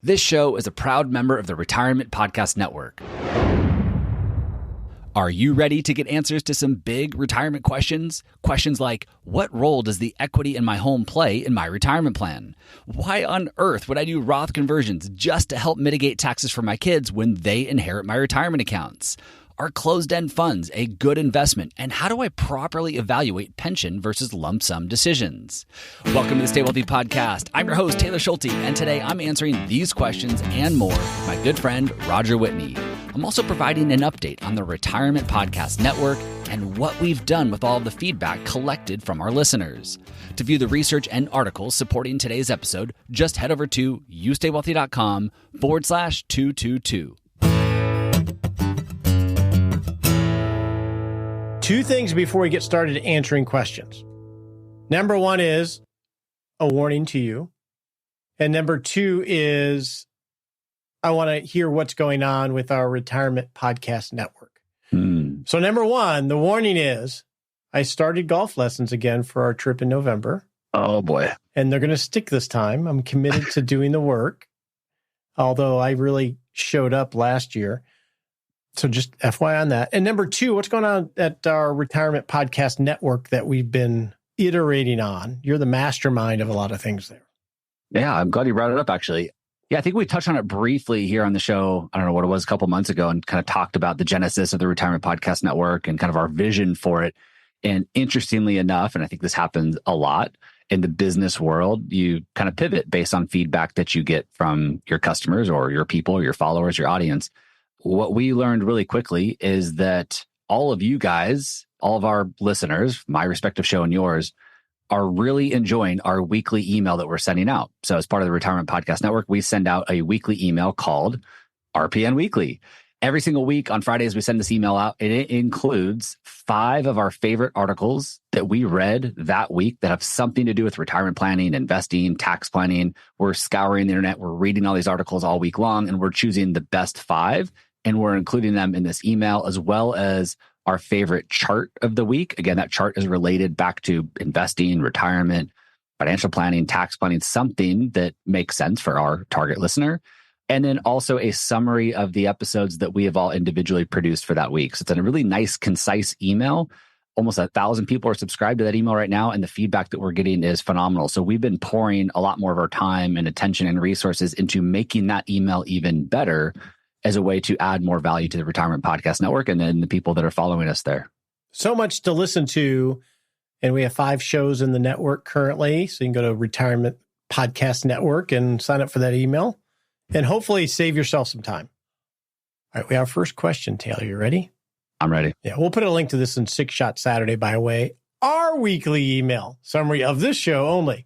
This show is a proud member of the Retirement Podcast Network. Are you ready to get answers to some big retirement questions? Questions like, what role does the equity in my home play in my retirement plan? Why on earth would I do Roth conversions just to help mitigate taxes for my kids when they inherit my retirement accounts? Are closed-end funds a good investment? And how do I properly evaluate pension versus lump sum decisions? Welcome to the Stay Wealthy Podcast. I'm your host, Taylor Schulte, and today I'm answering these questions and more with my good friend, Roger Whitney. I'm also providing an update on the Retirement Podcast Network and what we've done with all of the feedback collected from our listeners. To view the research and articles supporting today's episode, just head over to youstaywealthy.com/222. Two things before we get started answering questions. Number one is a warning to you. And number two is I want to hear what's going on with our Retirement Podcast Network. So number one, the warning is I started golf lessons again for our trip in November. Oh, boy. And they're going to stick this time. I'm committed to doing the work, although I really showed up last year. So just FYI on that. And number two, what's going on at our Retirement Podcast Network that we've been iterating on? You're the mastermind of a lot of things there. Yeah, I'm glad you brought it up, actually. Yeah, I think we touched on it briefly here on the show. I don't know what it was, a couple months ago, and kind of talked about the genesis of the Retirement Podcast Network and kind of our vision for it. And interestingly enough, and I think this happens a lot in the business world, you kind of pivot based on feedback that you get from your customers or your people, or your followers, your audience. What we learned really quickly is that all of you guys, all of our listeners, my respective show and yours, are really enjoying our weekly email that we're sending out. So as part of the Retirement Podcast Network, we send out a weekly email called RPN Weekly. Every single week on Fridays, we send this email out, and it includes 5 of our favorite articles that we read that week that have something to do with retirement planning, investing, tax planning. We're scouring the internet. We're reading all these articles all week long, and we're choosing the best 5. And we're including them in this email, as well as our favorite chart of the week. Again, that chart is related back to investing, retirement, financial planning, tax planning, something that makes sense for our target listener. And then also a summary of the episodes that we have all individually produced for that week. So it's a really nice, concise email. Almost 1,000 people are subscribed to that email right now, and the feedback that we're getting is phenomenal. So we've been pouring a lot more of our time and attention and resources into making that email even better, as a way to add more value to the Retirement Podcast Network and then the people that are following us there. So much to listen to. And we have 5 shows in the network currently. So you can go to Retirement Podcast Network and sign up for that email and hopefully save yourself some time. All right, we have our first question, Taylor. You ready? I'm ready. Yeah, we'll put a link to this in 6 Shot Saturday, by the way. Our weekly email summary of this show only.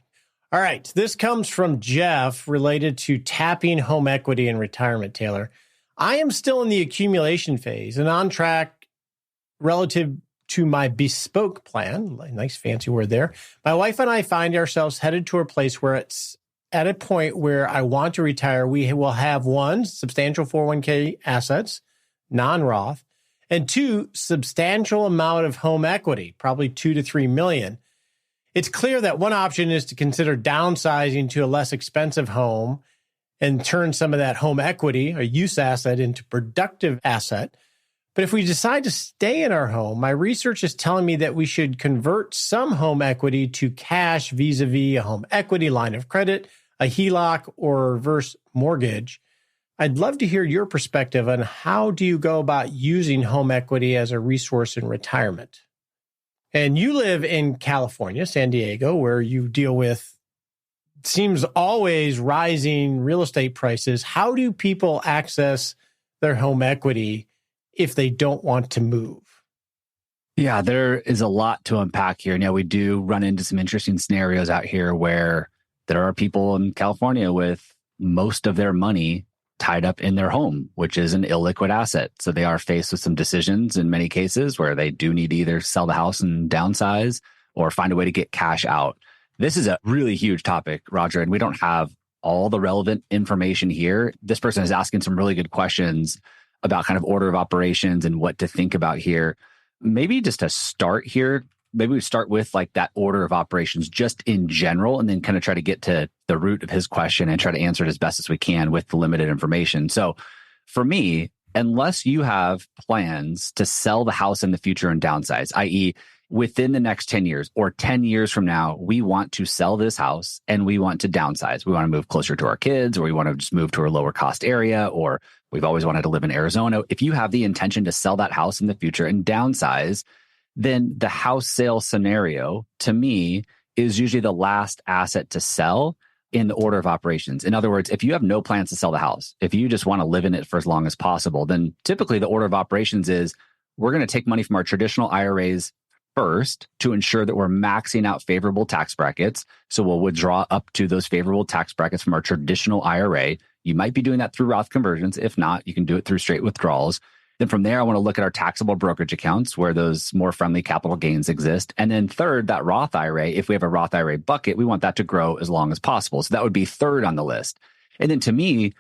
All right, this comes from Jeff related to tapping home equity in retirement, Taylor. I am still in the accumulation phase and on track relative to my bespoke plan. Nice fancy word there. My wife and I find ourselves headed to a place where it's at a point where I want to retire. We will have 1, substantial 401k assets, non-Roth, and 2, substantial amount of home equity, probably 2 to 3 million. It's clear that one option is to consider downsizing to a less expensive home and turn some of that home equity, a use asset, into productive asset. But if we decide to stay in our home, my research is telling me that we should convert some home equity to cash vis-a-vis a home equity line of credit, a HELOC, or a reverse mortgage. I'd love to hear your perspective on how do you go about using home equity as a resource in retirement. And you live in California, San Diego, where you deal with seems always rising real estate prices. How do people access their home equity if they don't want to move? Yeah, there is a lot to unpack here. Now, we do run into some interesting scenarios out here where there are people in California with most of their money tied up in their home, which is an illiquid asset. So they are faced with some decisions in many cases where they do need to either sell the house and downsize or find a way to get cash out. This is a really huge topic, Roger, and we don't have all the relevant information here. This person is asking some really good questions about kind of order of operations and what to think about here. Maybe just to start here, maybe we start with like that order of operations just in general, and then kind of try to get to the root of his question and try to answer it as best as we can with the limited information. So for me, unless you have plans to sell the house in the future and downsize, i.e., within the next 10 years or 10 years from now, we want to sell this house and we want to downsize. We want to move closer to our kids, or we want to just move to a lower cost area, or we've always wanted to live in Arizona. If you have the intention to sell that house in the future and downsize, then the house sale scenario, to me, is usually the last asset to sell in the order of operations. In other words, if you have no plans to sell the house, if you just want to live in it for as long as possible, then typically the order of operations is we're going to take money from our traditional IRAs first to ensure that we're maxing out favorable tax brackets. So we'll withdraw up to those favorable tax brackets from our traditional IRA. You might be doing that through Roth conversions. If not, you can do it through straight withdrawals. Then from there, I want to look at our taxable brokerage accounts where those more friendly capital gains exist. And then third, that Roth IRA, if we have a Roth IRA bucket, we want that to grow as long as possible. So that would be third on the list. And then to me,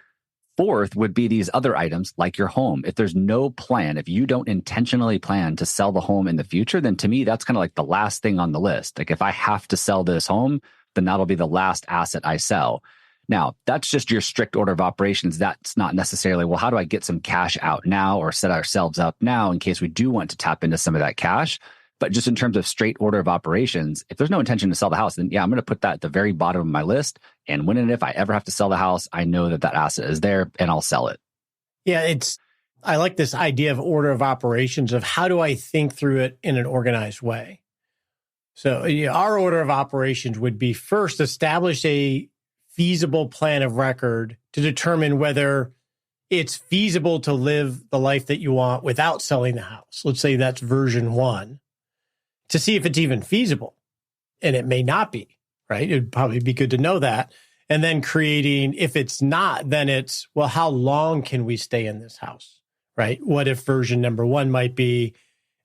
fourth would be these other items like your home. If there's no plan, if you don't intentionally plan to sell the home in the future, then to me, that's kind of like the last thing on the list. Like if I have to sell this home, then that'll be the last asset I sell. Now, that's just your strict order of operations. That's not necessarily, well, how do I get some cash out now or set ourselves up now in case we do want to tap into some of that cash? But just in terms of straight order of operations, if there's no intention to sell the house, then yeah, I'm going to put that at the very bottom of my list. And when and if I ever have to sell the house, I know that that asset is there and I'll sell it. Yeah, I like this idea of order of operations of how do I think through it in an organized way. So our order of operations would be first establish a feasible plan of record to determine whether it's feasible to live the life that you want without selling the house. Let's say that's version 1, to see if it's even feasible. And it may not be, right? It'd probably be good to know that. And then creating, if it's not, then it's, well, how long can we stay in this house, right? What if version number 1 might be,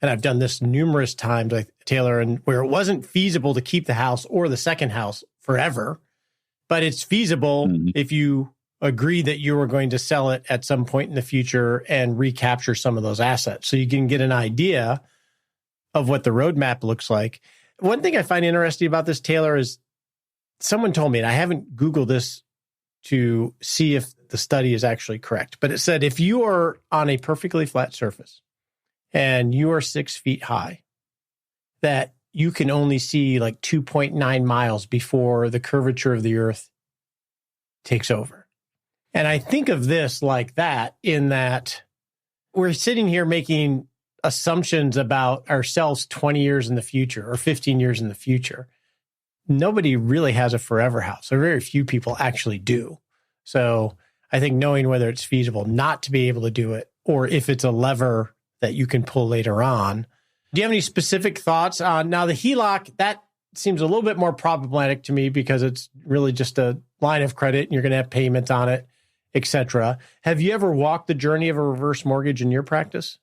and I've done this numerous times, like Taylor, and where it wasn't feasible to keep the house or the second house forever, but it's feasible if you agree that you were going to sell it at some point in the future and recapture some of those assets. So you can get an idea of what the roadmap looks like. One thing I find interesting about this, Taylor, is someone told me, and I haven't Googled this to see if the study is actually correct, but it said if you are on a perfectly flat surface and you are 6 feet high, that you can only see like 2.9 miles before the curvature of the earth takes over. And I think of this like that, in that we're sitting here making assumptions about ourselves 20 years in the future or 15 years in the future. Nobody really has a forever house, or very few people actually do. So I think knowing whether it's feasible not to be able to do it, or if it's a lever that you can pull later on. Do you have any specific thoughts on now the HELOC? That seems a little bit more problematic to me because it's really just a line of credit and you're going to have payments on it, et cetera. Have you ever walked the journey of a reverse mortgage in your practice?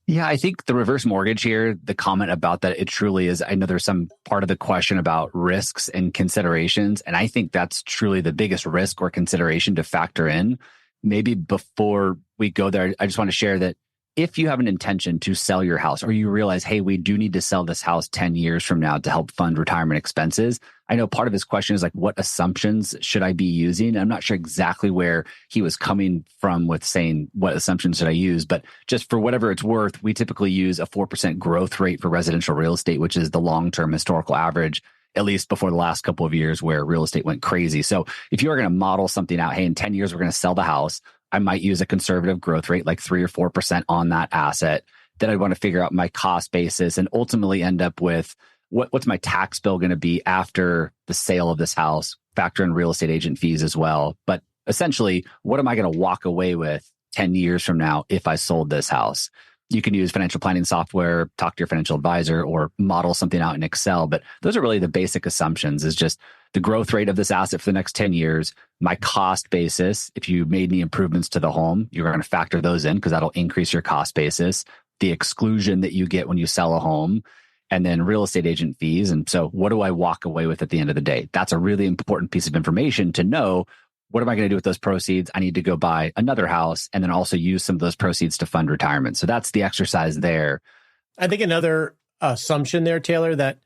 Yeah, I think the reverse mortgage here, the comment about that, it truly is. I know there's some part of the question about risks and considerations, and I think that's truly the biggest risk or consideration to factor in. Maybe before we go there, I just want to share that if you have an intention to sell your house, or you realize, hey, we do need to sell this house 10 years from now to help fund retirement expenses. I know part of his question is like, what assumptions should I be using? I'm not sure exactly where he was coming from with saying, what assumptions should I use? But just for whatever it's worth, we typically use a 4% growth rate for residential real estate, which is the long-term historical average, at least before the last couple of years where real estate went crazy. So if you are going to model something out, hey, in 10 years, we're going to sell the house, I might use a conservative growth rate, like 3 or 4% on that asset. Then I want to figure out my cost basis and ultimately end up with what's my tax bill going to be after the sale of this house, factor in real estate agent fees as well. But essentially, what am I going to walk away with 10 years from now if I sold this house? You can use financial planning software, talk to your financial advisor, or model something out in Excel. But those are really the basic assumptions, is just the growth rate of this asset for the next 10 years, my cost basis. If you made any improvements to the home, you're going to factor those in because that'll increase your cost basis, the exclusion that you get when you sell a home, and then real estate agent fees. And so what do I walk away with at the end of the day? That's a really important piece of information to know. What am I going to do with those proceeds? I need to go buy another house and then also use some of those proceeds to fund retirement. So that's the exercise there. I think another assumption there, Taylor, that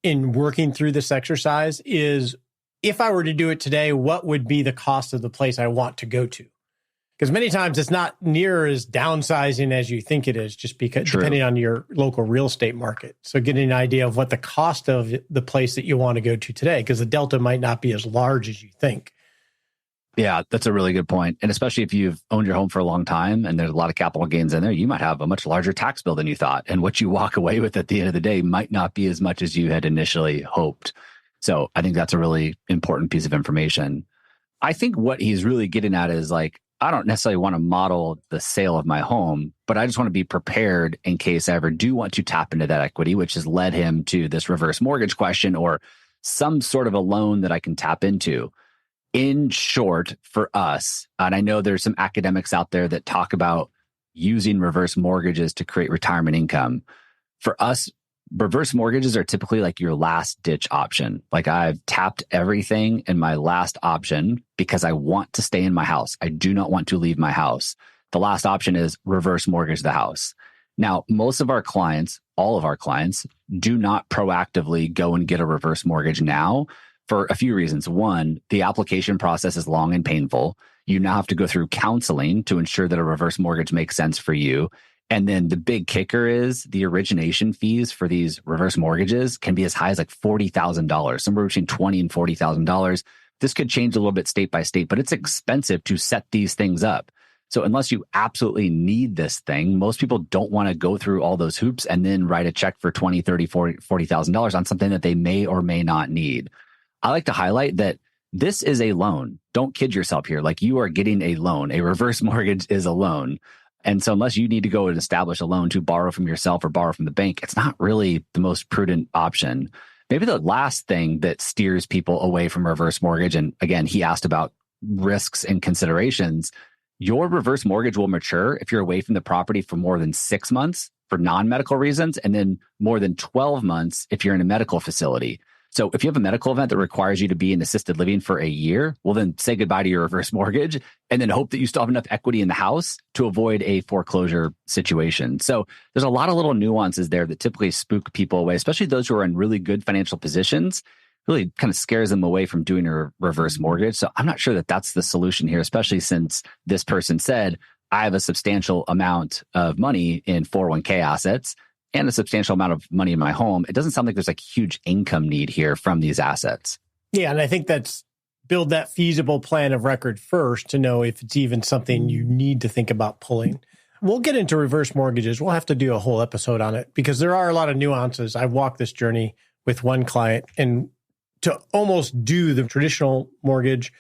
in working through this exercise is, if I were to do it today, what would be the cost of the place I want to go to? Because many times it's not near as downsizing as you think it is, just because depending on your local real estate market. So getting an idea of what the cost of the place that you want to go to today, because the delta might not be as large as you think. Yeah, that's a really good point. And especially if you've owned your home for a long time and there's a lot of capital gains in there, you might have a much larger tax bill than you thought. And what you walk away with at the end of the day might not be as much as you had initially hoped. So I think that's a really important piece of information. I think what he's really getting at is like, I don't necessarily want to model the sale of my home, but I just want to be prepared in case I ever do want to tap into that equity, which has led him to this reverse mortgage question or some sort of a loan that I can tap into. In short, for us, and I know there's some academics out there that talk about using reverse mortgages to create retirement income. For us, reverse mortgages are typically like your last ditch option. Like I've tapped everything in my last option because I want to stay in my house. I do not want to leave my house. The last option is reverse mortgage the house. Now, most of our clients, all of our clients, do not proactively go and get a reverse mortgage now for a few reasons. One, the application process is long and painful. You now have to go through counseling to ensure that a reverse mortgage makes sense for you. And then the big kicker is the origination fees for these reverse mortgages can be as high as like $40,000, somewhere between $20,000 and $40,000. This could change a little bit state by state, but it's expensive to set these things up. So unless you absolutely need this thing, most people don't want to go through all those hoops and then write a check for $20,000, $30,000, $40,000 on something that they may or may not need. I like to highlight that this is a loan. Don't kid yourself here. Like you are getting a loan. A reverse mortgage is a loan. And so unless you need to go and establish a loan to borrow from yourself or borrow from the bank, it's not really the most prudent option. Maybe the last thing that steers people away from reverse mortgage, and again, he asked about risks and considerations, your reverse mortgage will mature if you're away from the property for more than 6 months for non-medical reasons, and then more than 12 months if you're in a medical facility. So if you have a medical event that requires you to be in assisted living for a year, well, then say goodbye to your reverse mortgage and then hope that you still have enough equity in the house to avoid a foreclosure situation. So there's a lot of little nuances there that typically spook people away, especially those who are in really good financial positions. Really kind of scares them away from doing a reverse mortgage. So I'm not sure that that's the solution here, especially since this person said, I have a substantial amount of money in 401k assets and a substantial amount of money in my home. It doesn't sound like there's like huge income need here from these assets. Yeah, and I think that's build that feasible plan of record first to know if it's even something you need to think about pulling. We'll get into reverse mortgages. We'll have to do a whole episode on it because there are a lot of nuances. I've walked this journey with one client, and to almost do the traditional mortgage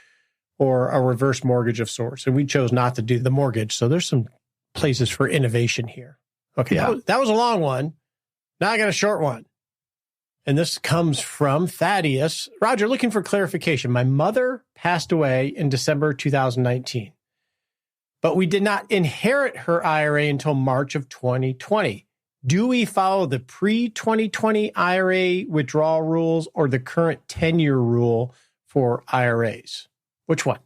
or a reverse mortgage of sorts. And we chose not to do the mortgage. So there's some places for innovation here. Okay, yeah. That was a long one. Now I got a short one. And this comes from Thaddeus. Roger, looking for clarification. My mother passed away in December 2019, but we did not inherit her IRA until March of 2020. Do we follow the pre-2020 IRA withdrawal rules or the current 10-year rule for IRAs? Which one?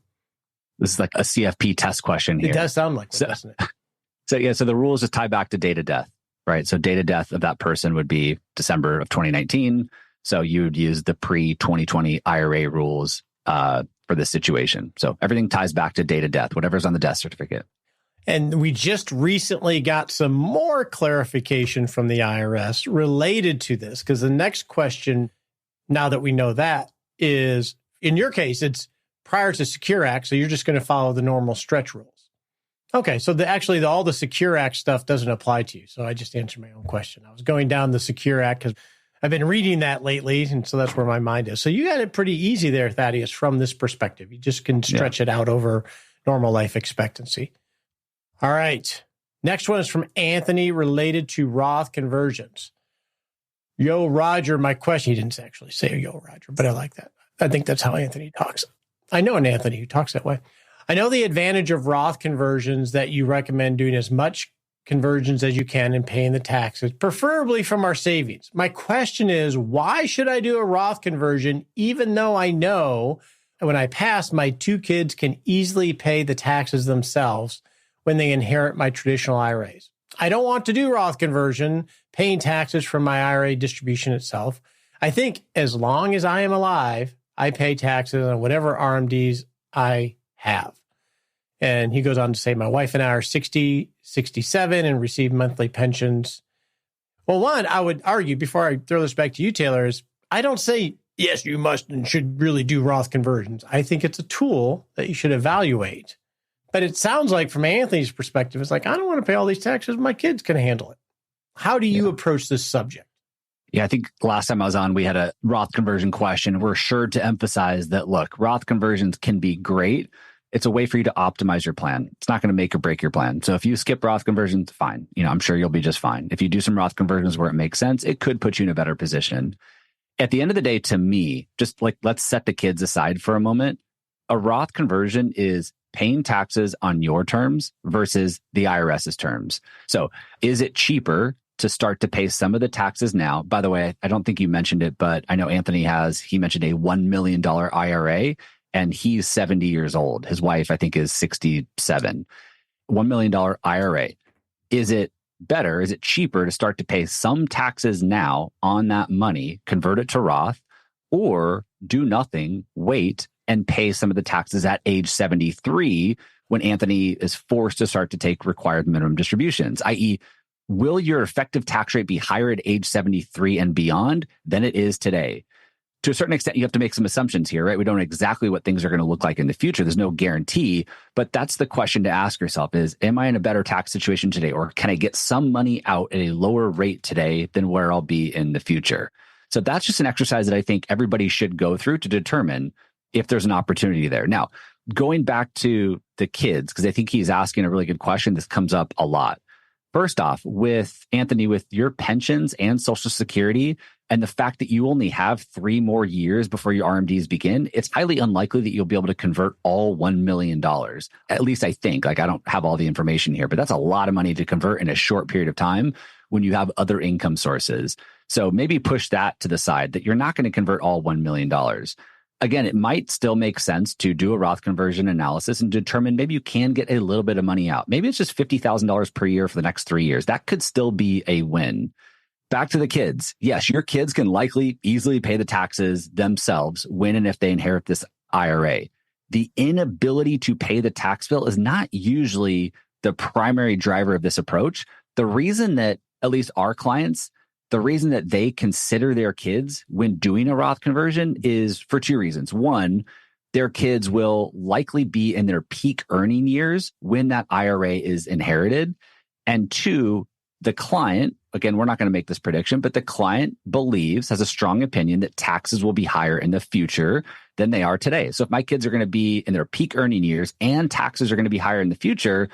This is like a CFP test question here. It does sound like one, doesn't it? So the rules just tie back to date of death, right? So date of death of that person would be December of 2019. So you would use the pre-2020 IRA rules for this situation. So everything ties back to date of death, whatever's on the death certificate. And we just recently got some more clarification from the IRS related to this, because the next question, now that we know that, is, in your case, it's prior to Secure Act, so you're just going to follow the normal stretch rules. Okay, so all the Secure Act stuff doesn't apply to you. So I just answered my own question. I was going down the Secure Act because I've been reading that lately, and so that's where my mind is. So you got it pretty easy there, Thaddeus, from this perspective. You just can stretch it out over normal life expectancy. All right. Next one is from Anthony related to Roth conversions. Yo, Roger, my question. He didn't actually say yo, Roger, but I like that. I think that's how Anthony talks. I know an Anthony who talks that way. I know the advantage of Roth conversions that you recommend doing as much conversions as you can and paying the taxes, preferably from our savings. My question is, why should I do a Roth conversion even though I know when I pass, my 2 kids can easily pay the taxes themselves when they inherit my traditional IRAs? I don't want to do Roth conversion, paying taxes from my IRA distribution itself. I think as long as I am alive, I pay taxes on whatever RMDs I have. And he goes on to say, my wife and I are 60, 67 and receive monthly pensions. Well, one, I would argue before I throw this back to you, Taylor, is I don't say, yes, you must and should really do Roth conversions. I think it's a tool that you should evaluate. But it sounds like from Anthony's perspective, it's like, I don't want to pay all these taxes. My kids can handle it. How do you approach this subject? Yeah, I think last time I was on, we had a Roth conversion question. We're sure to emphasize that, look, Roth conversions can be great. It's a way for you to optimize your plan. It's not going to make or break your plan. So if you skip Roth conversions, fine. I'm sure you'll be just fine. If you do some Roth conversions where it makes sense, it could put you in a better position. At the end of the day, to me, just like let's set the kids aside for a moment. A Roth conversion is paying taxes on your terms versus the IRS's terms. So is it cheaper to start to pay some of the taxes now? By the way, I don't think you mentioned it, but I know Anthony he mentioned a $1 million IRA. And he's 70 years old. His wife, I think, is 67. $1 million IRA. Is it better? Is it cheaper to start to pay some taxes now on that money, convert it to Roth, or do nothing, wait, and pay some of the taxes at age 73 when Anthony is forced to start to take required minimum distributions, i.e., will your effective tax rate be higher at age 73 and beyond than it is today? To a certain extent, you have to make some assumptions here, right? We don't know exactly what things are going to look like in the future. There's no guarantee, but that's the question to ask yourself is, am I in a better tax situation today? Or can I get some money out at a lower rate today than where I'll be in the future? So that's just an exercise that I think everybody should go through to determine if there's an opportunity there. Now, going back to the kids, because I think he's asking a really good question. This comes up a lot. First off, with Anthony, with your pensions and Social Security, and the fact that you only have 3 more years before your RMDs begin, it's highly unlikely that you'll be able to convert all $1 million. At least I think. I don't have all the information here, but that's a lot of money to convert in a short period of time when you have other income sources. So maybe push that to the side that you're not going to convert all $1 million. Again, it might still make sense to do a Roth conversion analysis and determine maybe you can get a little bit of money out. Maybe it's just $50,000 per year for the next 3 years. That could still be a win. Back to the kids. Yes, your kids can likely easily pay the taxes themselves when and if they inherit this IRA. The inability to pay the tax bill is not usually the primary driver of this approach. The reason that, at least our clients, the reason that they consider their kids when doing a Roth conversion is for 2 reasons. One, their kids will likely be in their peak earning years when that IRA is inherited. And 2, the client, again, we're not going to make this prediction, but the client has a strong opinion that taxes will be higher in the future than they are today. So if my kids are going to be in their peak earning years and taxes are going to be higher in the future,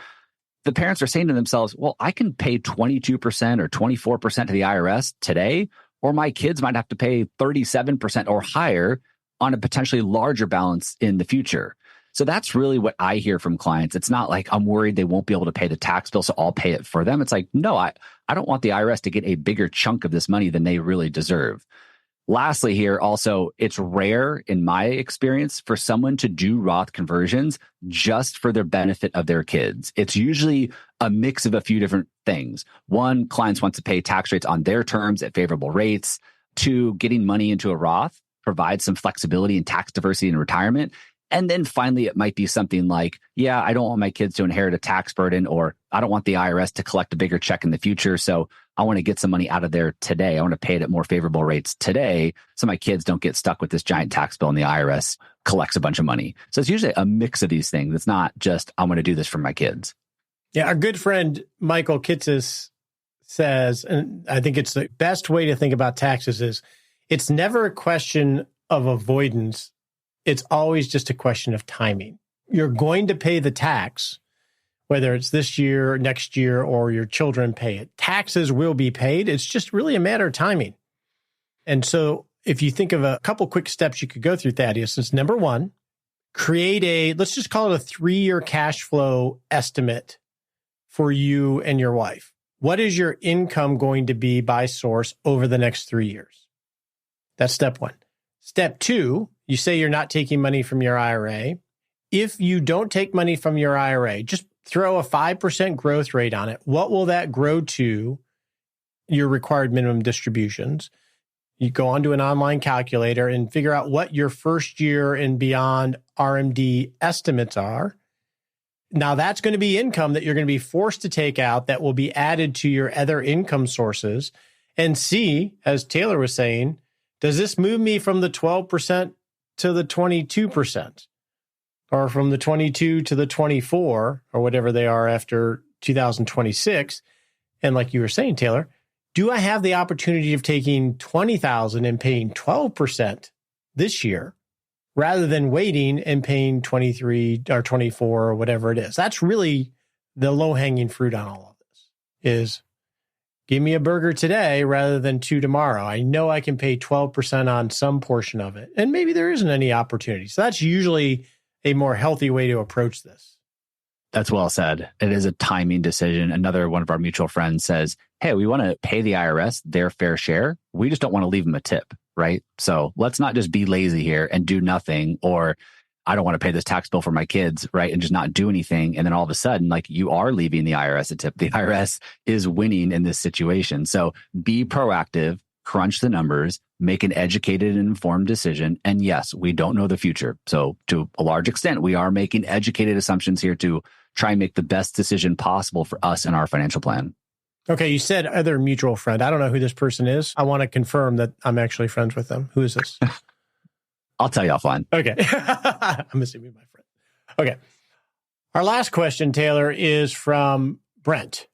the parents are saying to themselves, well, I can pay 22% or 24% to the IRS today, or my kids might have to pay 37% or higher on a potentially larger balance in the future. So that's really what I hear from clients. It's not like I'm worried they won't be able to pay the tax bill, so I'll pay it for them. It's like, no, I don't want the IRS to get a bigger chunk of this money than they really deserve. Lastly here, also, it's rare in my experience for someone to do Roth conversions just for the benefit of their kids. It's usually a mix of a few different things. One, clients want to pay tax rates on their terms at favorable rates. 2, getting money into a Roth provides some flexibility and tax diversity in retirement. And then finally, it might be something like, yeah, I don't want my kids to inherit a tax burden, or I don't want the IRS to collect a bigger check in the future. So I want to get some money out of there today. I want to pay it at more favorable rates today so my kids don't get stuck with this giant tax bill and the IRS collects a bunch of money. So it's usually a mix of these things. It's not just, I'm going to do this for my kids. Yeah, our good friend Michael Kitsis says, and I think it's the best way to think about taxes is, it's never a question of avoidance. It's always just a question of timing. You're going to pay the tax, whether it's this year, next year, or your children pay it. Taxes will be paid. It's just really a matter of timing. And so if you think of a couple quick steps you could go through, Thaddeus, is number 1, create let's just call it a 3-year cash flow estimate for you and your wife. What is your income going to be by source over the next 3 years? That's step 1. Step 2, you say you're not taking money from your IRA. If you don't take money from your IRA, just throw a 5% growth rate on it. What will that grow to your required minimum distributions? You go onto an online calculator and figure out what your first year and beyond RMD estimates are. Now, that's going to be income that you're going to be forced to take out that will be added to your other income sources, and see, as Taylor was saying, does this move me from the 12% to the 22%, or from the 22 to the 24, or whatever they are after 2026? And like you were saying, Taylor, do I have the opportunity of taking $20,000 and paying 12% this year, rather than waiting and paying 23 or 24 or whatever it is? That's really the low-hanging fruit on all of this, is give me a burger today rather than 2 tomorrow. I know I can pay 12% on some portion of it, and maybe there isn't any opportunity. So that's usually a more healthy way to approach this. That's well said. It is a timing decision. Another one of our mutual friends says, hey, we want to pay the IRS their fair share. We just don't want to leave them a tip, right? So let's not just be lazy here and do nothing, or I don't want to pay this tax bill for my kids, right? And just not do anything. And then all of a sudden, like, you are leaving the IRS a tip. The IRS is winning in this situation. So be proactive, crunch the numbers, make an educated and informed decision. And yes, we don't know the future. So to a large extent, we are making educated assumptions here to try and make the best decision possible for us and our financial plan. Okay, you said other mutual friend. I don't know who this person is. I want to confirm that I'm actually friends with them. Who is this? I'll tell you offline. Okay. I'm assuming my friend. Okay. Our last question, Taylor, is from Brent.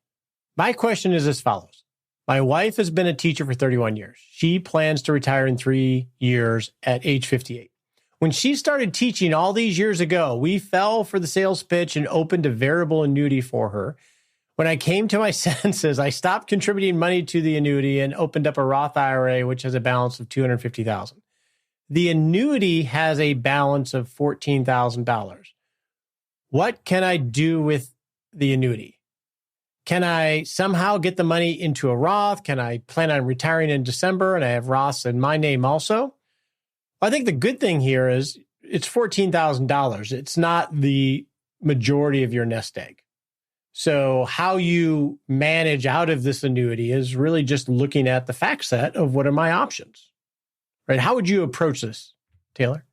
My question is as follows. My wife has been a teacher for 31 years. She plans to retire in 3 years at age 58. When she started teaching all these years ago, we fell for the sales pitch and opened a variable annuity for her. When I came to my senses, I stopped contributing money to the annuity and opened up a Roth IRA, which has a balance of $250,000. The annuity has a balance of $14,000. What can I do with the annuity? Can I somehow get the money into a Roth? Can I plan on retiring in December and I have Roths in my name also? I think the good thing here is it's $14,000. It's not the majority of your nest egg. So how you manage out of this annuity is really just looking at the fact set of what are my options, right? How would you approach this, Taylor?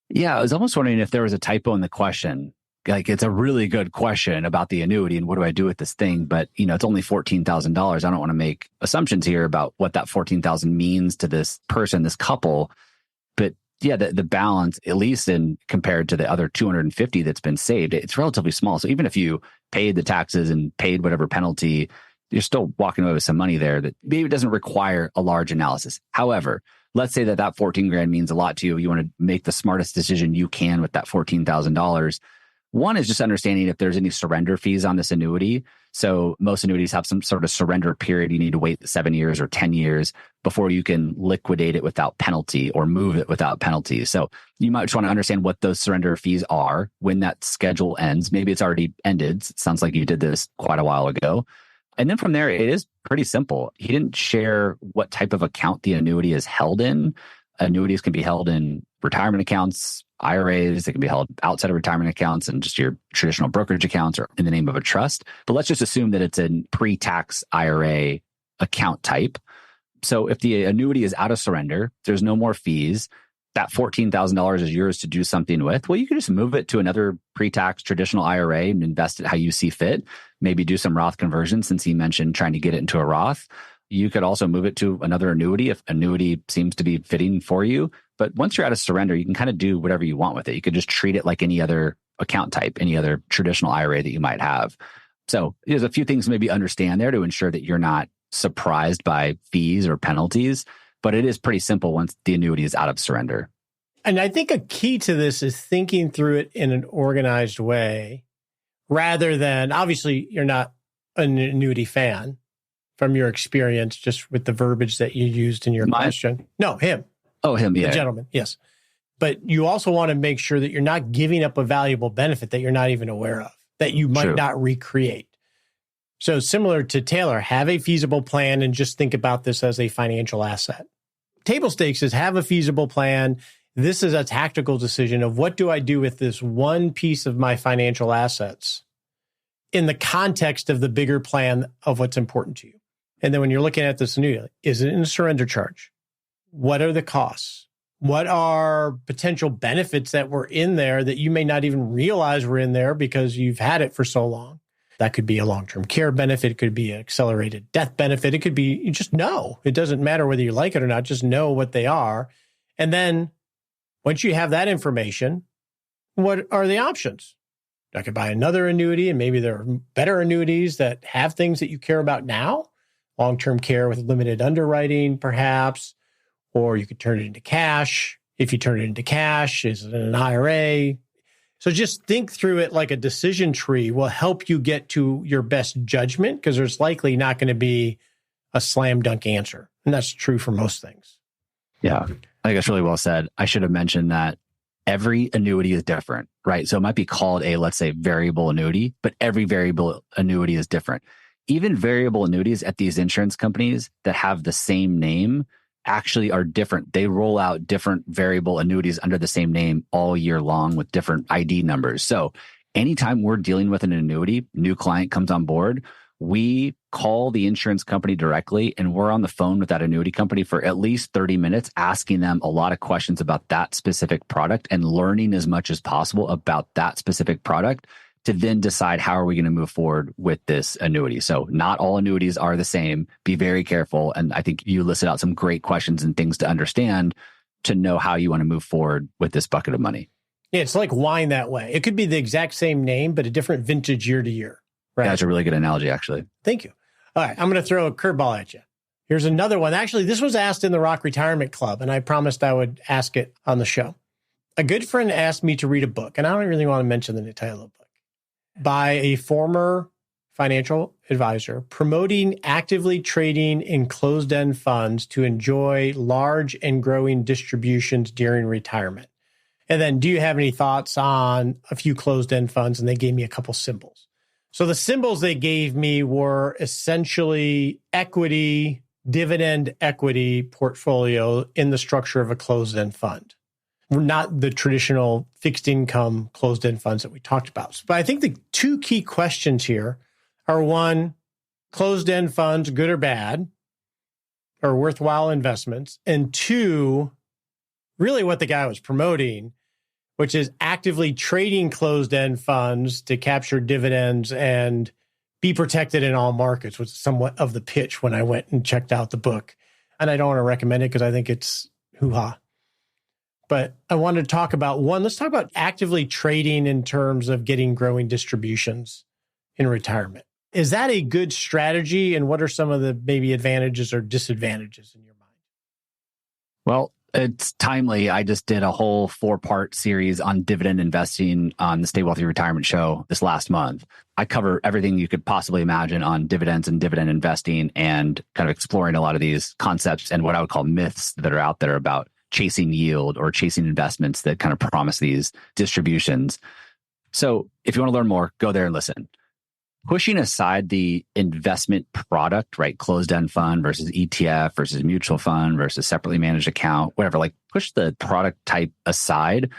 Yeah, I was almost wondering if there was a typo in the question. Like, it's a really good question about the annuity and what do I do with this thing? But, it's only $14,000. I don't want to make assumptions here about what that $14,000 means to this person, this couple. But yeah, the balance, at least in compared to the other 250 that's been saved, it's relatively small. So even if you paid the taxes and paid whatever penalty, you're still walking away with some money there that maybe doesn't require a large analysis. However, let's say that 14 grand means a lot to you. You want to make the smartest decision you can with that $14,000. One is just understanding if there's any surrender fees on this annuity. So most annuities have some sort of surrender period. You need to wait 7 years or 10 years before you can liquidate it without penalty or move it without penalty. So you might just want to understand what those surrender fees are when that schedule ends. Maybe it's already ended. It sounds like you did this quite a while ago. And then from there, it is pretty simple. He didn't share what type of account the annuity is held in. Annuities can be held in retirement accounts, IRAs, they can be held outside of retirement accounts and just your traditional brokerage accounts or in the name of a trust. But let's just assume that it's a pre-tax IRA account type. So if the annuity is out of surrender, there's no more fees, that $14,000 is yours to do something with. Well, you can just move it to another pre-tax traditional IRA and invest it how you see fit. Maybe do some Roth conversion, since he mentioned trying to get it into a Roth. You could also move it to another annuity if annuity seems to be fitting for you. But once you're out of surrender, you can kind of do whatever you want with it. You could just treat it like any other account type, any other traditional IRA that you might have. So there's a few things to maybe understand there to ensure that you're not surprised by fees or penalties. But it is pretty simple once the annuity is out of surrender. And I think a key to this is thinking through it in an organized way, rather than, obviously, you're not an annuity fan from your experience, just with the verbiage that you used in your question. No, him. Oh, him, yeah. The gentleman, yes. But you also want to make sure that you're not giving up a valuable benefit that you're not even aware of, that you might not recreate. So similar to Taylor, have a feasible plan and just think about this as a financial asset. Table stakes is have a feasible plan. This is a tactical decision of what do I do with this one piece of my financial assets in the context of the bigger plan of what's important to you. And then when you're looking at this annuity, is it in a surrender charge? What are the costs? What are potential benefits that were in there that you may not even realize were in there because you've had it for so long? That could be a long-term care benefit. It could be an accelerated death benefit. It could be, you just know. It doesn't matter whether you like it or not. Just know what they are. And then once you have that information, what are the options? I could buy another annuity, and maybe there are better annuities that have things that you care about now. Long-term care with limited underwriting, perhaps. Or you could turn it into cash. If you turn it into cash, is it an IRA? So just think through it like a decision tree will help you get to your best judgment, because there's likely not going to be a slam dunk answer. And that's true for most things. Yeah, I think that's really well said. I should have mentioned that every annuity is different, right? So it might be called a, let's say, variable annuity, but every variable annuity is different. Even variable annuities at these insurance companies that have the same name actually are different. They roll out different variable annuities under the same name all year long with different ID numbers. So anytime we're dealing with an annuity, new client comes on board, we call the insurance company directly, and we're on the phone with that annuity company for at least 30 minutes, asking them a lot of questions about that specific product and learning as much as possible about that specific product to then decide how are we going to move forward with this annuity. So not all annuities are the same. Be very careful. And I think you listed out some great questions and things to understand to know how you want to move forward with this bucket of money. Yeah, it's like wine that way. It could be the exact same name, but a different vintage year to year. Right? Yeah, that's a really good analogy, actually. Thank you. All right, I'm going to throw a curveball at you. Here's another one. Actually, this was asked in the Rock Retirement Club, and I promised I would ask it on the show. A good friend asked me to read a book, and I don't really want to mention the title of the book, by a former financial advisor promoting actively trading in closed-end funds to enjoy large and growing distributions during retirement. And then, do you have any thoughts on a few closed-end funds? And they gave me a couple symbols. So the symbols they gave me were essentially equity, dividend equity portfolio in the structure of a closed-end fund. Not the traditional fixed income closed-end funds that we talked about. But I think the two key questions here are, one, closed-end funds, good or bad, or worthwhile investments, and two, really what the guy was promoting, which is actively trading closed-end funds to capture dividends and be protected in all markets, was somewhat of the pitch when I went and checked out the book. And I don't want to recommend it because I think it's hoo-ha. But I wanted to talk about one. Let's talk about actively trading in terms of getting growing distributions in retirement. Is that a good strategy? And what are some of the maybe advantages or disadvantages in your mind? Well, it's timely. I just did a whole 4-part series on dividend investing on the Stay Wealthy Retirement Show this last month. I cover everything you could possibly imagine on dividends and dividend investing, and kind of exploring a lot of these concepts and what I would call myths that are out there about chasing yield or chasing investments that kind of promise these distributions. So if you want to learn more, go there and listen. Pushing aside the investment product, right? Closed-end fund versus ETF versus mutual fund versus separately managed account, whatever, like push the product type aside.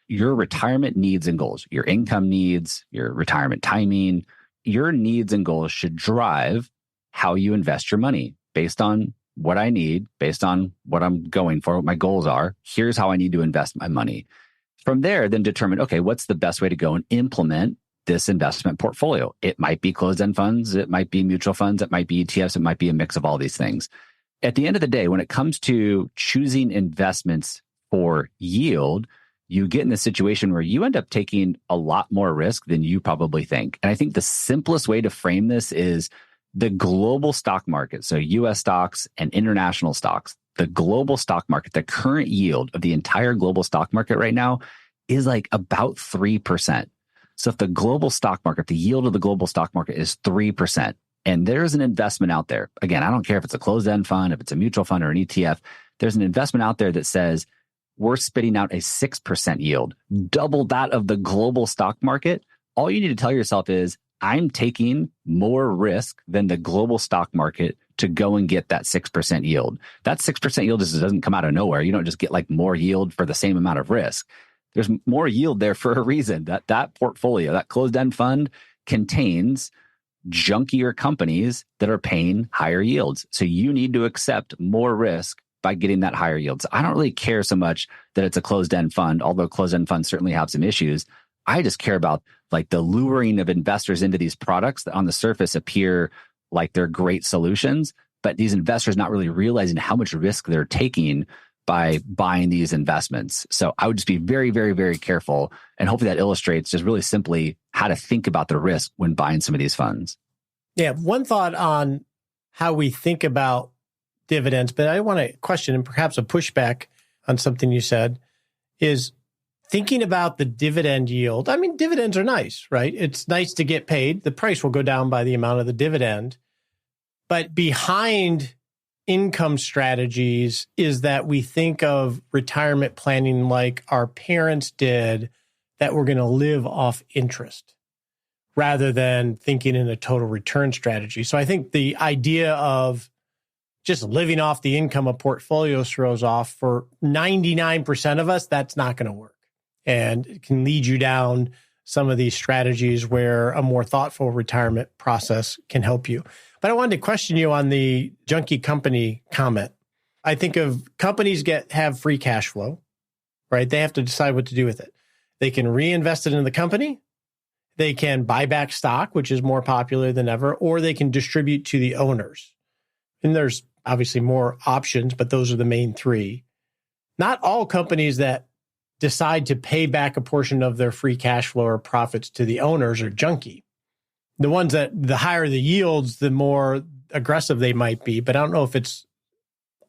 Your retirement needs and goals, your income needs, your retirement timing, your needs and goals should drive how you invest your money based on what I need, based on what I'm going for, what my goals are. Here's how I need to invest my money. From there, then determine, okay, what's the best way to go and implement this investment portfolio? It might be closed-end funds, it might be mutual funds, it might be ETFs, it might be a mix of all these things. At the end of the day, when it comes to choosing investments for yield, you get in the situation where you end up taking a lot more risk than you probably think. And I think the simplest way to frame this is the global stock market. So US stocks and international stocks, the global stock market, the current yield of the entire global stock market right now is like about 3%. So if the global stock market, the yield of the global stock market is 3%, and there's an investment out there, again, I don't care if it's a closed-end fund, if it's a mutual fund or an ETF, there's an investment out there that says we're spitting out a 6% yield, double that of the global stock market. All you need to tell yourself is, I'm taking more risk than the global stock market to go and get that 6% yield. That 6% yield just doesn't come out of nowhere. You don't just get like more yield for the same amount of risk. There's more yield there for a reason. That portfolio, that closed-end fund contains junkier companies that are paying higher yields. So you need to accept more risk by getting that higher yield. So I don't really care so much that it's a closed-end fund, although closed-end funds certainly have some issues. I just care about like the luring of investors into these products that on the surface appear like they're great solutions, but these investors not really realizing how much risk they're taking by buying these investments. So I would just be very, very, very careful. And hopefully that illustrates just really simply how to think about the risk when buying some of these funds. Yeah. One thought on how we think about dividends, but I want to question and perhaps a pushback on something you said is thinking about the dividend yield. I mean, dividends are nice, right? It's nice to get paid. The price will go down by the amount of the dividend. But behind income strategies is that we think of retirement planning like our parents did, that we're going to live off interest rather than thinking in a total return strategy. So I think the idea of just living off the income a portfolio throws off for 99% of us, that's not going to work. And it can lead you down some of these strategies where a more thoughtful retirement process can help you. But I wanted to question you on the junkie company comment. I think of companies have free cash flow, right? They have to decide what to do with it. They can reinvest it in the company. They can buy back stock, which is more popular than ever, or they can distribute to the owners. And there's obviously more options, but those are the main three. Not all companies that decide to pay back a portion of their free cash flow or profits to the owners are junky. The ones that the higher the yields, the more aggressive they might be. But I don't know if it's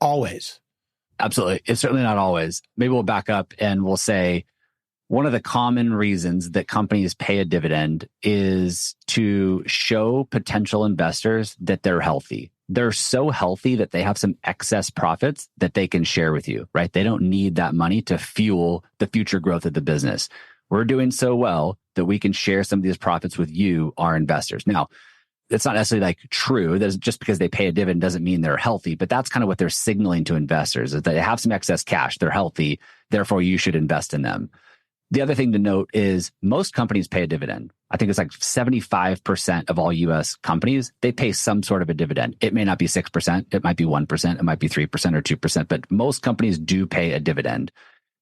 always. Absolutely. It's certainly not always. Maybe we'll back up and we'll say one of the common reasons that companies pay a dividend is to show potential investors that they're healthy. They're so healthy that they have some excess profits that they can share with you, right? They don't need that money to fuel the future growth of the business. We're doing so well that we can share some of these profits with you, our investors. Now, it's not necessarily like true. There's just because they pay a dividend doesn't mean they're healthy, but that's kind of what they're signaling to investors is that they have some excess cash. They're healthy. Therefore, you should invest in them. The other thing to note is most companies pay a dividend. I think it's like 75% of all US companies, they pay some sort of a dividend. It may not be 6%. It might be 1%. It might be 3% or 2%, but most companies do pay a dividend.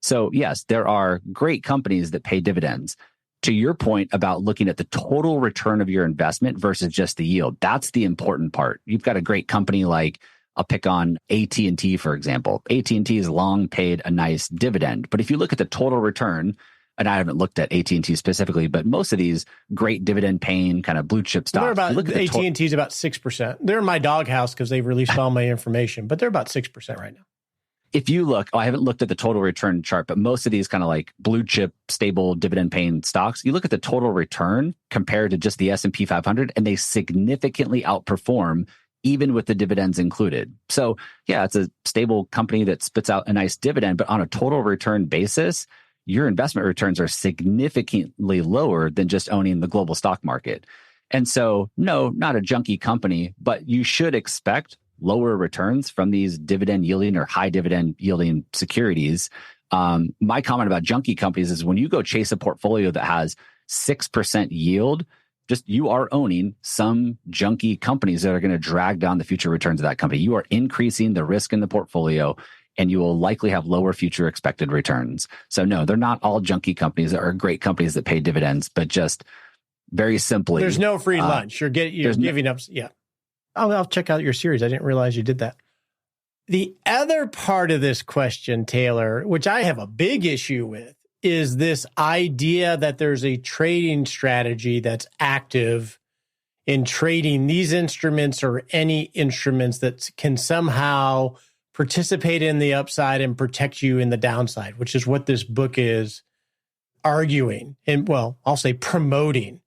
So yes, there are great companies that pay dividends. To your point about looking at the total return of your investment versus just the yield, that's the important part. You've got a great company like, I'll pick on AT&T, for example. AT&T has long paid a nice dividend. But if you look at the total return, and I haven't looked at AT&T specifically, but most of these great dividend paying kind of blue chip stocks. AT&T is about 6%. They're in my doghouse because they've released all my information, but they're about 6% right now. If you look, I haven't looked at the total return chart, but most of these kind of like blue chip, stable dividend paying stocks, you look at the total return compared to just the S&P 500, and they significantly outperform even with the dividends included. So yeah, it's a stable company that spits out a nice dividend, but on a total return basis, your investment returns are significantly lower than just owning the global stock market. And so, no, not a junky company, but you should expect lower returns from these dividend yielding or high dividend yielding securities. My comment about junky companies is when you go chase a portfolio that has 6% yield, just you are owning some junky companies that are going to drag down the future returns of that company. You are increasing the risk in the portfolio, and you will likely have lower future expected returns. So no, they're not all junky companies. There are great companies that pay dividends, but just very simply, there's no free lunch. You're giving up. Yeah. I'll check out your series. I didn't realize you did that. The other part of this question, Taylor, which I have a big issue with, is this idea that there's a trading strategy that's active in trading these instruments or any instruments that can somehow participate in the upside and protect you in the downside, which is what this book is arguing and, well, I'll say promoting.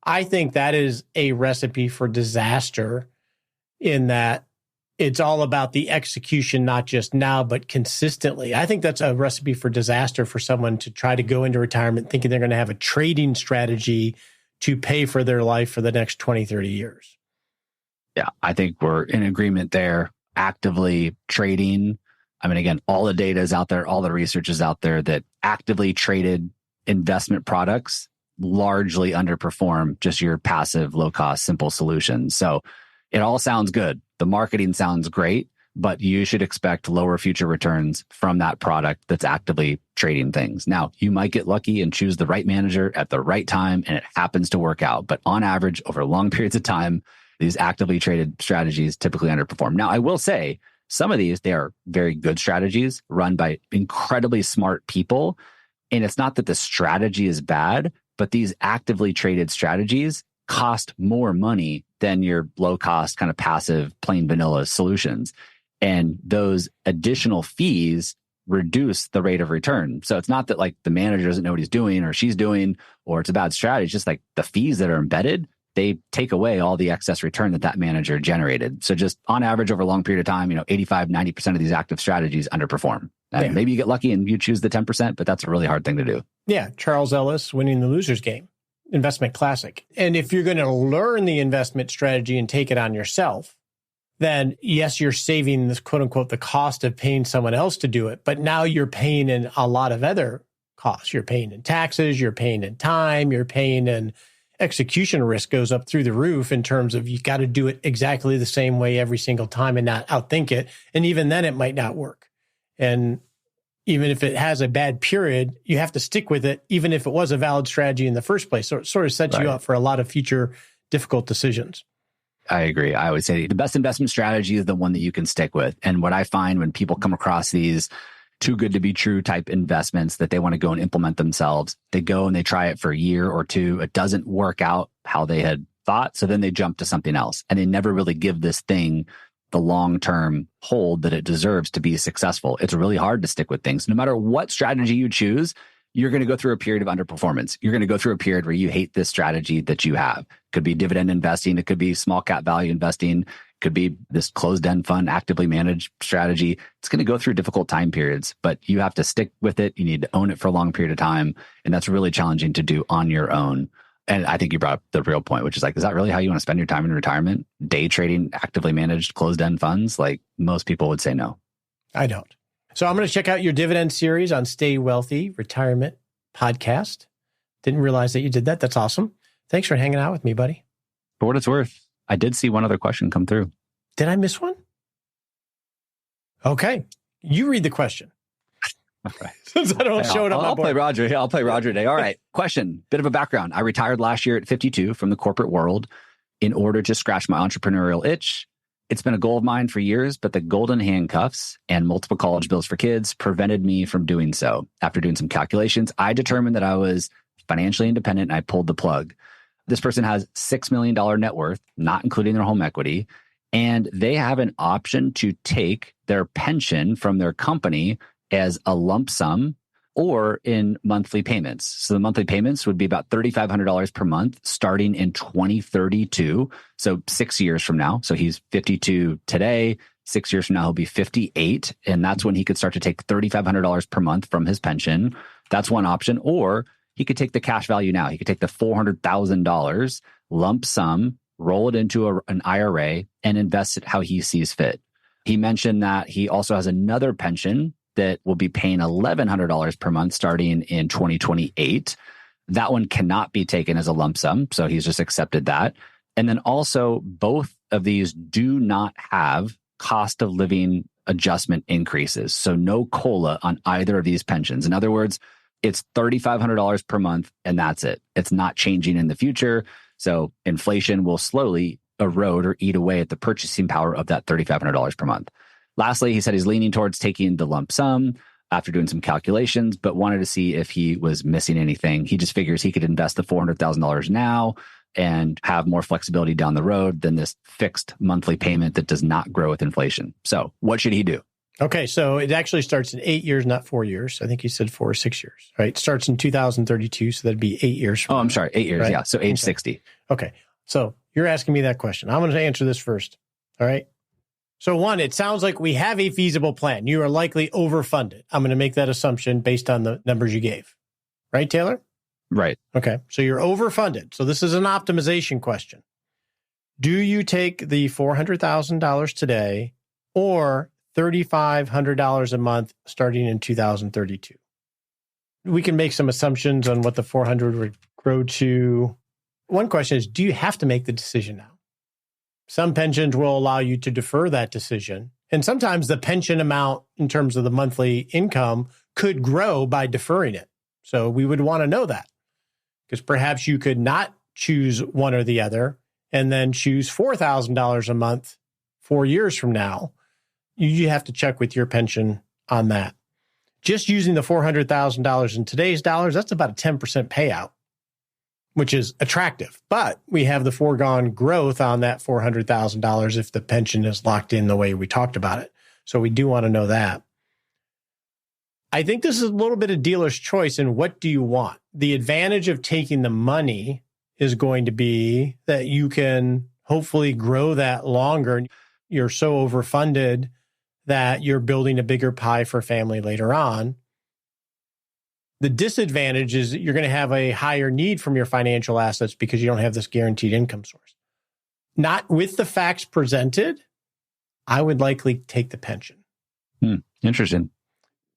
I think that is a recipe for disaster in that it's all about the execution, not just now, but consistently. I think that's a recipe for disaster for someone to try to go into retirement thinking they're going to have a trading strategy to pay for their life for the next 20, 30 years. Yeah, I think we're in agreement there. Actively trading. I mean, again, all the data is out there, all the research is out there that actively traded investment products, largely underperform just your passive, low cost, simple solutions. So it all sounds good. The marketing sounds great, but you should expect lower future returns from that product that's actively trading things. Now, you might get lucky and choose the right manager at the right time, and it happens to work out. But on average, over long periods of time, these actively traded strategies typically underperform. Now, I will say some of these, they are very good strategies run by incredibly smart people. And it's not that the strategy is bad, but these actively traded strategies cost more money than your low cost kind of passive plain vanilla solutions. And those additional fees reduce the rate of return. So it's not that like the manager doesn't know what he's doing or she's doing, or it's a bad strategy. It's just like the fees that are embedded, they take away all the excess return that manager generated. So just on average over a long period of time, 85, 90% of these active strategies underperform. And maybe you get lucky and you choose the 10%, but that's a really hard thing to do. Yeah. Charles Ellis, Winning the Loser's Game, investment classic. And if you're going to learn the investment strategy and take it on yourself, then yes, you're saving this quote unquote, the cost of paying someone else to do it. But now you're paying in a lot of other costs. You're paying in taxes, you're paying in time, you're paying in execution risk goes up through the roof in terms of you got to do it exactly the same way every single time and not outthink it. And even then it might not work. And even if it has a bad period, you have to stick with it, even if it was a valid strategy in the first place. So it sort of sets you up for a lot of future difficult decisions. I agree. I would say the best investment strategy is the one that you can stick with. And what I find when people come across these too good to be true type investments that they want to go and implement themselves, they go and they try it for a year or two. It doesn't work out how they had thought. So then they jump to something else and they never really give this thing the long-term hold that it deserves to be successful. It's really hard to stick with things. No matter what strategy you choose, you're going to go through a period of underperformance. You're going to go through a period where you hate this strategy that you have. Could be dividend investing. It could be small cap value investing. Could be this closed-end fund, actively managed strategy. It's going to go through difficult time periods, but you have to stick with it. You need to own it for a long period of time. And that's really challenging to do on your own. And I think you brought up the real point, which is like, is that really how you want to spend your time in retirement? Day trading, actively managed closed-end funds? Like most people would say no. I don't. So I'm going to check out your dividend series on Stay Wealthy Retirement Podcast. Didn't realize that you did that. That's awesome. Thanks for hanging out with me, buddy. For what it's worth, I did see one other question come through. Did I miss one? Okay. You read the question. All right. Since I don't show it on my I'll board. play Roger. Yeah, I'll play Roger today. All right. Question. Bit of a background. I retired last year at 52 from the corporate world in order to scratch my entrepreneurial itch. It's been a goal of mine for years, but the golden handcuffs and multiple college bills for kids prevented me from doing so. After doing some calculations, I determined that I was financially independent and I pulled the plug. This person has $6 million net worth, not including their home equity, and they have an option to take their pension from their company as a lump sum or in monthly payments. So the monthly payments would be about $3,500 per month starting in 2032. So 6 years from now. So he's 52 today. 6 years from now, he'll be 58. And that's when he could start to take $3,500 per month from his pension. That's one option. Or he could take the cash value now. He could take the $400,000 lump sum, roll it into an IRA and invest it how he sees fit. He mentioned that he also has another pension that will be paying $1,100 per month starting in 2028. That one cannot be taken as a lump sum. So he's just accepted that. And then also both of these do not have cost of living adjustment increases. So no COLA on either of these pensions. In other words, it's $3,500 per month and that's it. It's not changing in the future. So inflation will slowly erode or eat away at the purchasing power of that $3,500 per month. Lastly, he said he's leaning towards taking the lump sum after doing some calculations, but wanted to see if he was missing anything. He just figures he could invest the $400,000 now and have more flexibility down the road than this fixed monthly payment that does not grow with inflation. So what should he do? Okay, so it actually starts in 8 years, not 4 years. I think you said 4 or 6 years, right? It starts in 2032, so that'd be 8 years from now. I'm sorry, 8 years, right? Yeah, so age 60. Okay, so you're asking me that question. I'm going to answer this first, all right? So one, it sounds like we have a feasible plan. You are likely overfunded. I'm going to make that assumption based on the numbers you gave. Right, Taylor? Right. Okay. So you're overfunded. So this is an optimization question. Do you take the $400,000 today or $3,500 a month starting in 2032? We can make some assumptions on what the 400 would grow to, one question is, do you have to make the decision now? Some pensions will allow you to defer that decision. And sometimes the pension amount in terms of the monthly income could grow by deferring it. So we would want to know that, because perhaps you could not choose one or the other and then choose $4,000 a month 4 years from now. You have to check with your pension on that. Just using the $400,000 in today's dollars, that's about a 10% payout, which is attractive. But we have the foregone growth on that $400,000 if the pension is locked in the way we talked about it. So we do want to know that. I think this is a little bit of dealer's choice in what do you want. The advantage of taking the money is going to be that you can hopefully grow that longer. You're so overfunded that you're building a bigger pie for family later on. The disadvantage is that you're going to have a higher need from your financial assets because you don't have this guaranteed income source. Not with the facts presented, I would likely take the pension. Interesting.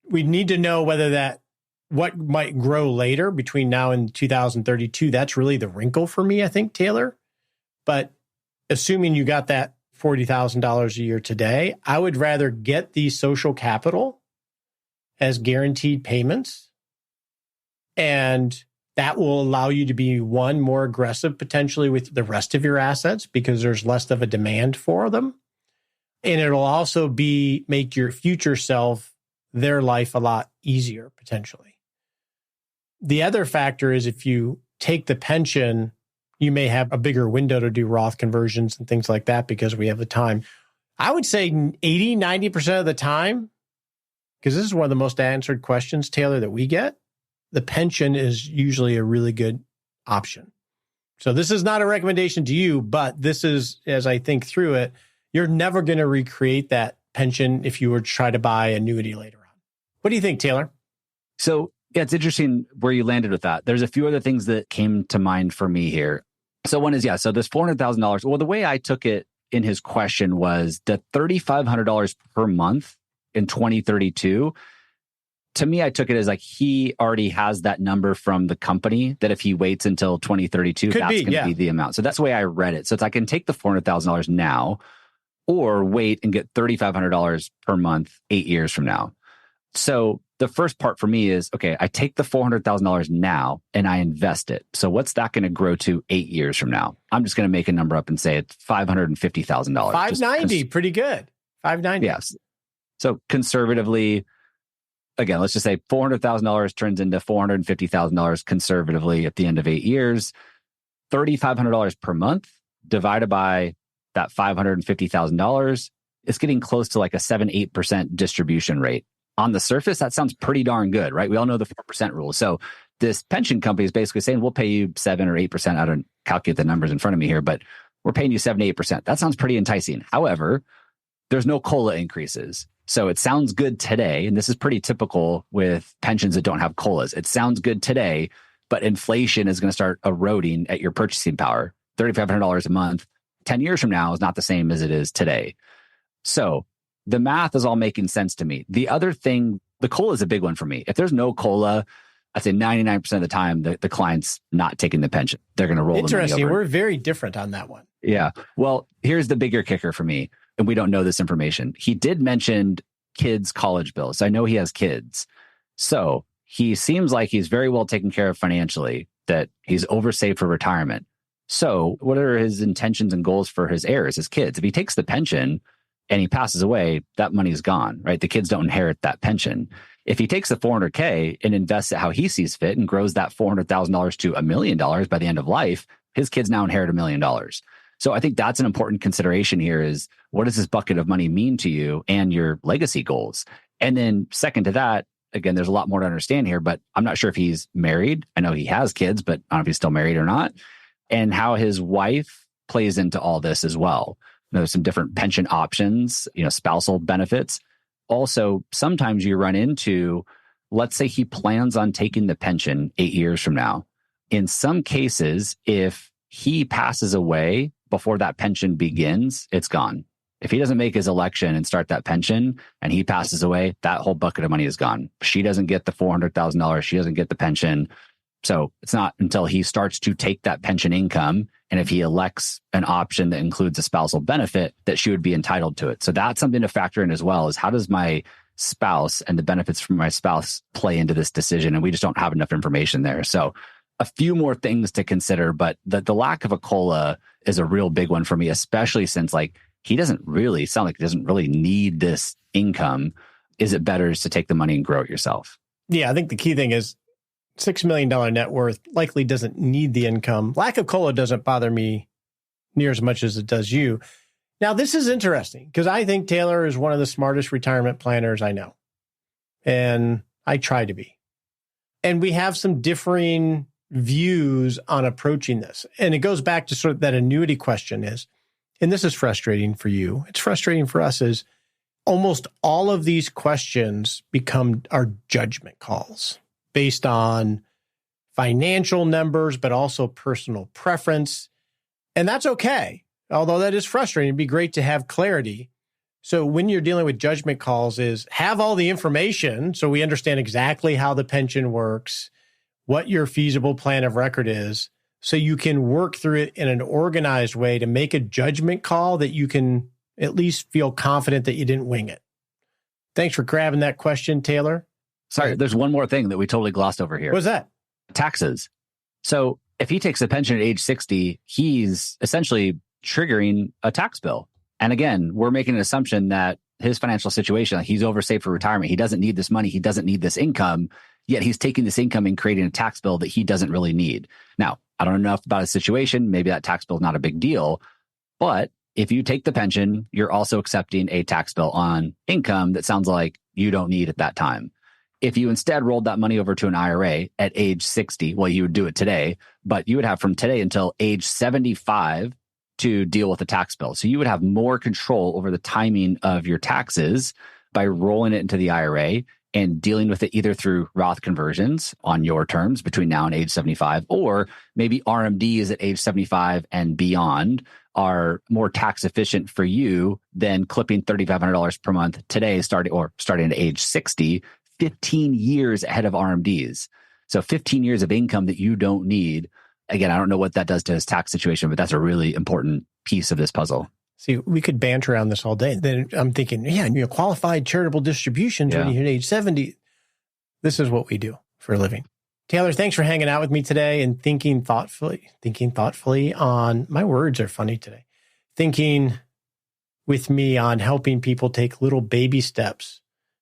We need to know whether that, what might grow later between now and 2032. That's really the wrinkle for me, I think, Taylor. But assuming you got that $40,000 a year today, I would rather get the social capital as guaranteed payments. And that will allow you to be, one, more aggressive potentially with the rest of your assets because there's less of a demand for them. And it'll also make your future self, their life a lot easier potentially. The other factor is if you take the pension, you may have a bigger window to do Roth conversions and things like that because we have the time. I would say 80, 90% of the time, because this is one of the most answered questions, Taylor, that we get, the pension is usually a really good option. So this is not a recommendation to you, but this is, as I think through it, you're never going to recreate that pension if you were to try to buy annuity later on. What do you think, Taylor? So yeah, it's interesting where you landed with that. There's a few other things that came to mind for me here. So one is, so this $400,000. Well, the way I took it in his question was the $3,500 per month in 2032. To me, I took it as like he already has that number from the company that if he waits until 2032, that's going to be the amount. So that's the way I read it. So it's I can take the $400,000 now or wait and get $3,500 per month 8 years from now. So the first part for me is, okay, I take the $400,000 now and I invest it. So what's that going to grow to 8 years from now? I'm just going to make a number up and say it's $550,000. $590, pretty good. $590. Yes. So conservatively, again, let's just say $400,000 turns into $450,000 conservatively at the end of 8 years. $3,500 per month divided by that $550,000 is getting close to like a 7-8% distribution rate. On the surface, that sounds pretty darn good, right? We all know the 4% rule. So this pension company is basically saying, we'll pay you 7 or 8%. I don't calculate the numbers in front of me here, but we're paying you 7 to 8%. That sounds pretty enticing. However, there's no COLA increases. So it sounds good today, and this is pretty typical with pensions that don't have COLAs. It sounds good today, but inflation is going to start eroding at your purchasing power. $3,500 a month, 10 years from now is not the same as it is today. So the math is all making sense to me. The other thing, the COLA is a big one for me. If there's no COLA, I'd say 99% of the time, the client's not taking the pension. They're going to roll the money over. Interesting. We're very different on that one. Yeah. Well, here's the bigger kicker for me, and we don't know this information. He did mention kids' college bills. I know he has kids. So he seems like he's very well taken care of financially, that he's oversaved for retirement. So what are his intentions and goals for his heirs, his kids? If he takes the pension and he passes away, that money's gone, right? The kids don't inherit that pension. If he takes the $400K and invests it how he sees fit and grows that $400,000 to $1 million by the end of life, his kids now inherit $1 million. So I think that's an important consideration here is, what does this bucket of money mean to you and your legacy goals? And then second to that, again, there's a lot more to understand here, but I'm not sure if he's married. I know he has kids, but I don't know if he's still married or not. And how his wife plays into all this as well. There's some different pension options, spousal benefits. Also, sometimes you run into, let's say he plans on taking the pension 8 years from now. In some cases, if he passes away before that pension begins, it's gone. If he doesn't make his election and start that pension and he passes away, that whole bucket of money is gone. She doesn't get the $400,000. She doesn't get the pension. So it's not until he starts to take that pension income, and if he elects an option that includes a spousal benefit, that she would be entitled to it. So that's something to factor in as well, is how does my spouse and the benefits from my spouse play into this decision? And we just don't have enough information there. So a few more things to consider, but the lack of a COLA is a real big one for me, especially since like he doesn't really sound like he doesn't really need this income. Is it better just to take the money and grow it yourself? Yeah, I think the key thing is $6 million net worth likely doesn't need the income. Lack of COLA doesn't bother me near as much as it does you. Now, this is interesting because I think Taylor is one of the smartest retirement planners I know. And I try to be. And we have some differing views on approaching this. And it goes back to sort of that annuity question is, and this is frustrating for you, it's frustrating for us, is almost all of these questions become our judgment calls based on financial numbers, but also personal preference. And that's okay. Although that is frustrating, it'd be great to have clarity. So when you're dealing with judgment calls is have all the information so we understand exactly how the pension works, what your feasible plan of record is, so you can work through it in an organized way to make a judgment call that you can at least feel confident that you didn't wing it. Thanks for grabbing that question, Taylor. Sorry, there's one more thing that we totally glossed over here. What's that? Taxes. So if he takes a pension at age 60, he's essentially triggering a tax bill. And again, we're making an assumption that his financial situation, like he's oversaved for retirement. He doesn't need this money. He doesn't need this income. Yet he's taking this income and creating a tax bill that he doesn't really need. Now, I don't know enough about his situation. Maybe that tax bill is not a big deal. But if you take the pension, you're also accepting a tax bill on income that sounds like you don't need at that time. If you instead rolled that money over to an IRA at age 60, well, you would do it today, but you would have from today until age 75 to deal with the tax bill. So you would have more control over the timing of your taxes by rolling it into the IRA and dealing with it either through Roth conversions on your terms between now and age 75, or maybe RMDs at age 75 and beyond are more tax efficient for you than clipping $3,500 per month today, starting at age 60, 15 years ahead of RMDs. So 15 years of income that you don't need. Again, I don't know what that does to his tax situation, but that's a really important piece of this puzzle. See, we could banter around this all day. Then I'm thinking, qualified charitable distributions when you hit age 70. This is what we do for a living. Taylor, thanks for hanging out with me today and thinking thoughtfully on, my words are funny today, thinking with me on helping people take little baby steps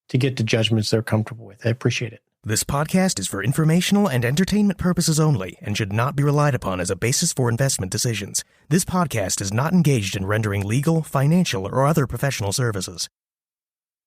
to get to judgments they're comfortable with. I appreciate it. This podcast is for informational and entertainment purposes only and should not be relied upon as a basis for investment decisions. This podcast is not engaged in rendering legal, financial, or other professional services.